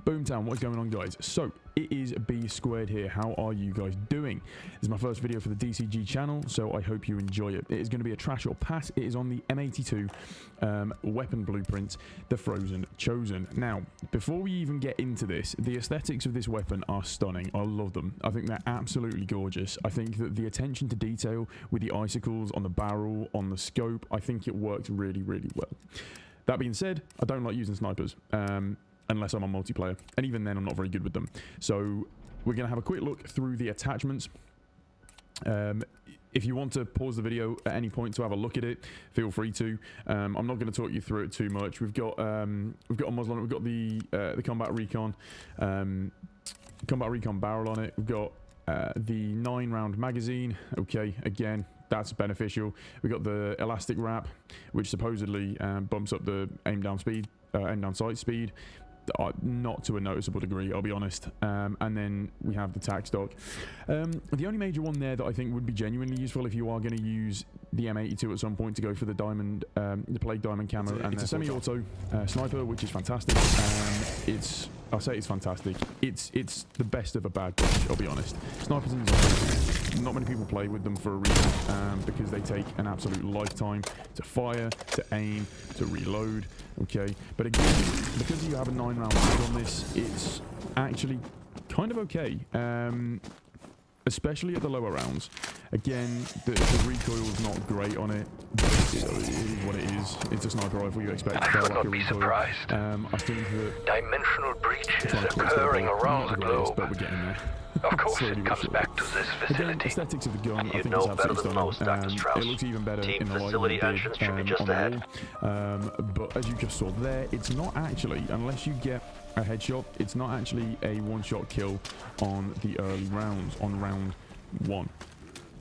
Boomtown, what's going on, guys? So, it is B-Squared here. How are you guys doing? This is my first video for the DCG channel, so I hope you enjoy it. It is going to be a trash or pass. It is on the M82 weapon blueprint, the Frozen Chosen. Now, before we even get into this, the aesthetics of this weapon are stunning. I love them. I think they're absolutely gorgeous. I think that the attention to detail with the icicles on the barrel, on the scope, I think it works really, really well. That being said, I don't like using snipers. Unless I'm on multiplayer, and even then I'm not very good with them. So we're going to have a quick look through the attachments. If you want to pause the video at any point to have a look at it, feel free to. I'm not going to talk you through it too much. We've got a muzzle on it. We've got the combat recon barrel on it. We've got the 9-round magazine. Okay, again, that's beneficial. We've got the elastic wrap, which supposedly bumps up the aim down sight speed. Not to a noticeable degree, I'll be honest. And then we have the tac stock. The only major one there that I think would be genuinely useful if you are going to use the M82 at some point to go for the diamond, the plague diamond camo, and it's a semi-auto sniper, which is fantastic. I'll say it's fantastic. It's the best of a bad bunch, I'll be honest. Snipers and zombies, not many people play with them for a reason, because they take an absolute lifetime to fire, to aim, to reload. Okay, but again, because you have a 9-round mag on this, it's actually kind of okay, especially at the lower rounds. Again, the recoil is not great on it, but it is what it is. It's a sniper rifle, you expect to feel like a recoil. Surprised. I think that dimensional breaches occurring around the globe. But we're getting there. Of course, it comes back to this facility. Again, aesthetics of the gun, I think know it's better absolutely than most, Dr. stunning. Strauss. It looks even better Team in the light facility than it entrance did should be just on the ahead. wall. But as you just saw there, it's not actually, unless you get a headshot, it's not actually a one-shot kill on the early rounds, on round 1.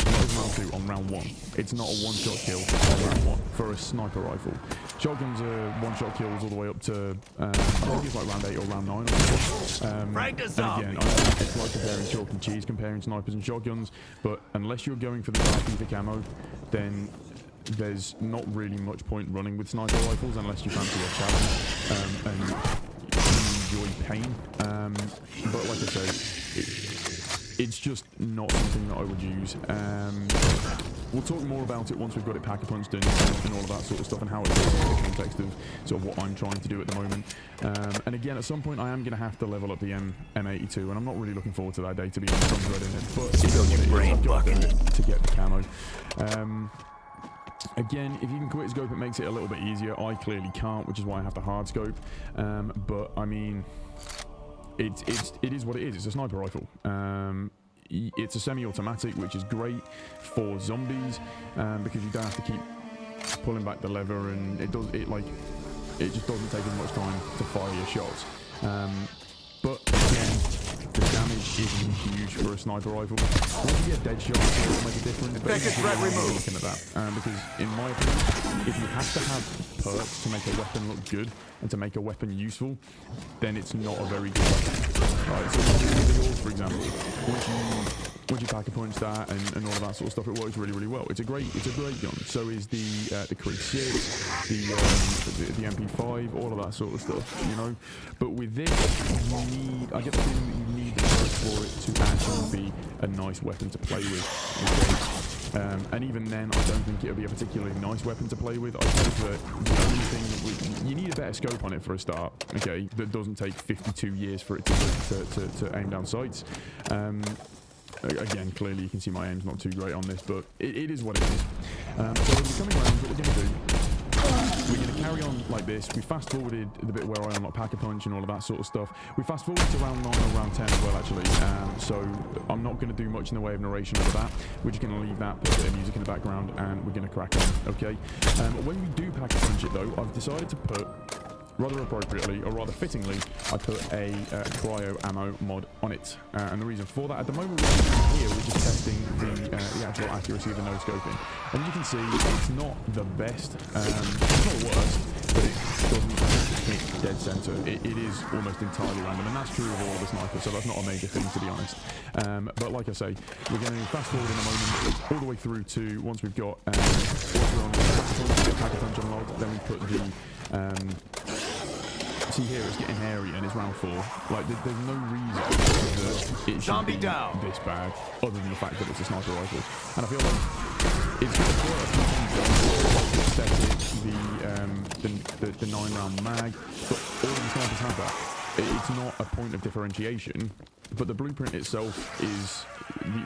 Not even round 2, on round 1. It's not a one-shot kill on round 1 for a sniper rifle. Shotguns are one-shot kills all the way up to, I think it's like round 8 or round 9 or something. And again, I know it's like comparing chalk and cheese, comparing snipers and shotguns, but unless you're going for the dark ether camo, then there's not really much point running with sniper rifles unless you fancy a challenge and you enjoy pain. But like I say, it's just not something that I would use. We'll talk more about it once we've got it pack-a-punched and all of that sort of stuff, and how it fits in the context of sort of what I'm trying to do at the moment. And again, at some point I am going to have to level up the M82, and I'm not really looking forward to that day, to be honest. I'm dreading it, but it's what it is. I've got to do it to get the camo. Again, if you can quick scope, it makes it a little bit easier. I clearly can't, which is why I have to hard scope. But I mean, it is what it is. It's a sniper rifle. It's a semi-automatic, which is great for zombies, because you don't have to keep pulling back the lever, and it just doesn't take as much time to fire your shots. But again, the damage isn't huge for a sniper rifle. Once you get dead shots, it will make a difference. But we're looking at that, because in my opinion, if you have to have perks to make a weapon look good and to make a weapon useful, then it's not a very good weapon. Right, so the yours, for example, once you pack a punch that and all of that sort of stuff, it works really, really well. It's a great gun. So is the Creed 6, the MP5, all of that sort of stuff, you know. But with this, I get the feeling that you need the perks for it to actually be a nice weapon to play with. Okay? And even then, I don't think it'll be a particularly nice weapon to play with. I think that the only thing you need a better scope on it for a start. Okay, that doesn't take 52 years for it to aim down sights. Again, clearly you can see my aim's not too great on this, but it is what it is. So in the coming rounds, what we're going to do, we're going to carry on like this. We fast forwarded the bit where I unlock pack-a-punch and all of that sort of stuff. We fast forwarded to round 9 or round 10 as well, actually. So I'm not going to do much in the way of narration over that. We're just going to leave that, put a bit of music in the background, and we're going to crack on, okay? When we do pack-a-punch it, though, I've decided to put, rather appropriately, or rather fittingly, I put a cryo ammo mod on it. And the reason for that, at the moment we're just testing the actual accuracy of the no-scoping. And you can see it's not the best, it's not the worst, but it doesn't hit dead center. It is almost entirely random, and that's true of all of the snipers, so that's not a major thing, to be honest. But like I say, we're going to fast forward in a moment, all the way through to once we've got pack-a-punch unlocked, then we put the see here it's getting hairy and it's round 4. Like, there's no reason that it should be this bad, other than the fact that it's a sniper rifle. And I feel like it's got the aesthetic, the 9-round mag, but all of the snipers have that. It's not a point of differentiation, but the blueprint itself is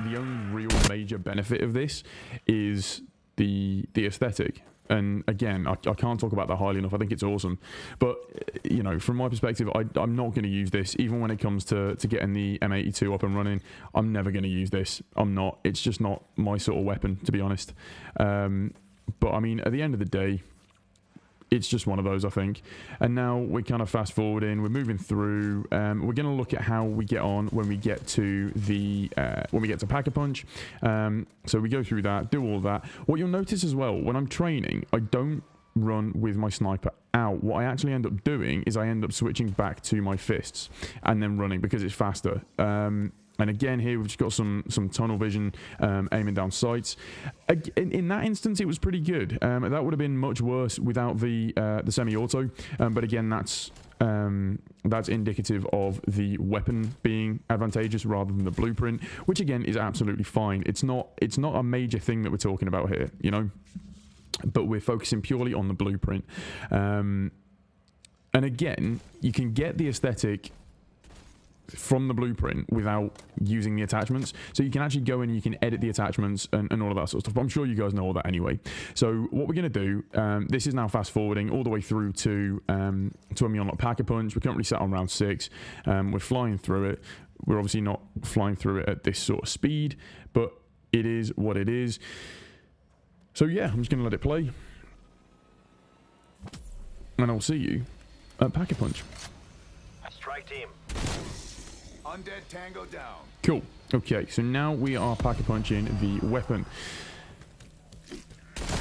the only real major benefit of this is the aesthetic. And again, I can't talk about that highly enough. I think it's awesome. But, you know, from my perspective, I'm not going to use this. Even when it comes to getting the M82 up and running, I'm never going to use this. I'm not. It's just not my sort of weapon, to be honest. But, I mean, at the end of the day, it's just one of those, I think. And now we're kind of fast forwarding. We're moving through. We're going to look at how we get on when we get to the Pack-a-Punch. So we go through that, do all that. What you'll notice as well, when I'm training, I don't run with my sniper out. What I actually end up doing is I end up switching back to my fists and then running because it's faster. And again, here we've just got some tunnel vision, aiming down sights. In that instance, it was pretty good. That would have been much worse without the semi-auto. But again, that's indicative of the weapon being advantageous rather than the blueprint, which again is absolutely fine. It's not a major thing that we're talking about here, you know. But we're focusing purely on the blueprint. And again, you can get the aesthetic from the blueprint without using the attachments, so you can actually go in and you can edit the attachments and all of that sort of stuff. But I'm sure you guys know all that anyway. So what we're going to do, this is now fast forwarding all the way through to when we unlock Pack-a-Punch. We're currently set on round 6. We're flying through it. We're obviously not flying through it at this sort of speed, but it is what it is. So yeah, I'm just going to let it play, and I'll see you at Pack-a-Punch. Strike team. Undead Tango down. Cool. Okay, so now we are Pack-a-Punching the weapon.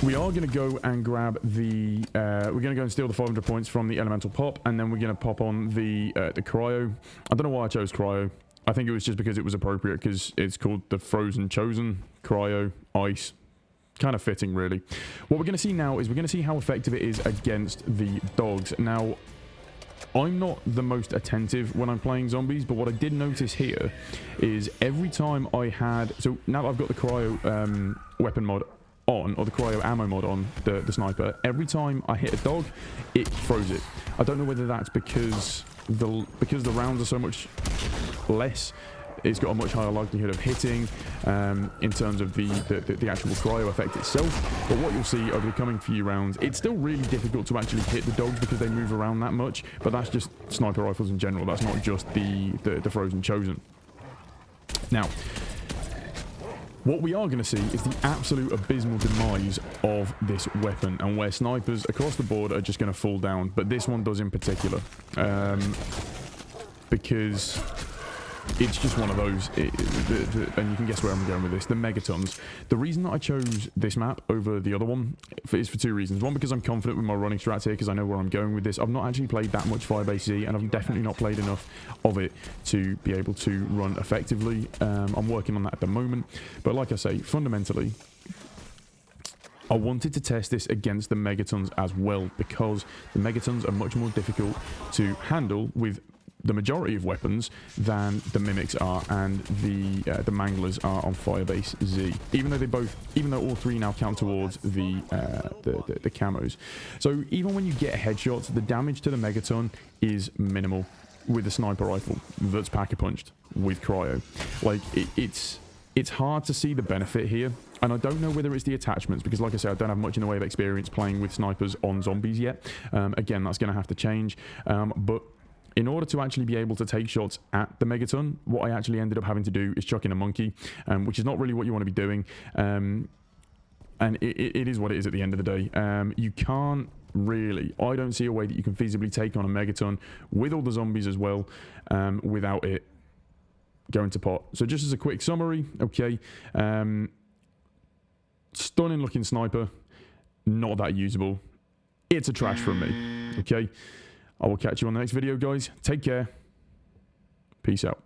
We are going to go and grab the... we're going to go and steal the 500 points from the elemental pop, and then we're going to pop on the cryo. I don't know why I chose cryo. I think it was just because it was appropriate, because it's called the Frozen Chosen. Cryo, ice. Kind of fitting, really. What we're going to see now is we're going to see how effective it is against the dogs. Now, I'm not the most attentive when I'm playing zombies, but what I did notice here is every time I had... So now that I've got the cryo weapon mod on, or the cryo ammo mod on the sniper, every time I hit a dog, it throws it. I don't know whether that's because the rounds are so much less. It's got a much higher likelihood of hitting in terms of the actual cryo effect itself. But what you'll see over the coming few rounds, it's still really difficult to actually hit the dogs because they move around that much. But that's just sniper rifles in general. That's not just the Frozen Chosen. Now, what we are going to see is the absolute abysmal demise of this weapon, and where snipers across the board are just going to fall down. But this one does in particular, because it's just one of those, and you can guess where I'm going with this, the megatons. The reason that I chose this map over the other one is for 2 reasons. One, because I'm confident with my running strats here, because I know where I'm going with this. I've not actually played that much Firebase Z, and I've definitely not played enough of it to be able to run effectively. I'm working on that at the moment. But like I say, fundamentally, I wanted to test this against the megatons as well, because the megatons are much more difficult to handle with the majority of weapons than the mimics are and the manglers are on Firebase Z. Even though all 3 now count towards the camos. So even when you get headshots, the damage to the megaton is minimal with the sniper rifle that's Pack-a-Punched with cryo. Like it's hard to see the benefit here. And I don't know whether it's the attachments, because like I said, I don't have much in the way of experience playing with snipers on zombies yet. Again, that's going to have to change. But in order to actually be able to take shots at the megaton, what I actually ended up having to do is chuck in a monkey, which is not really what you want to be doing. And it is what it is at the end of the day. You can't really... I don't see a way that you can feasibly take on a megaton with all the zombies as well, without it going to pot. So just as a quick summary, okay, stunning looking sniper, not that usable. It's a trash from me, okay? I will catch you on the next video, guys. Take care. Peace out.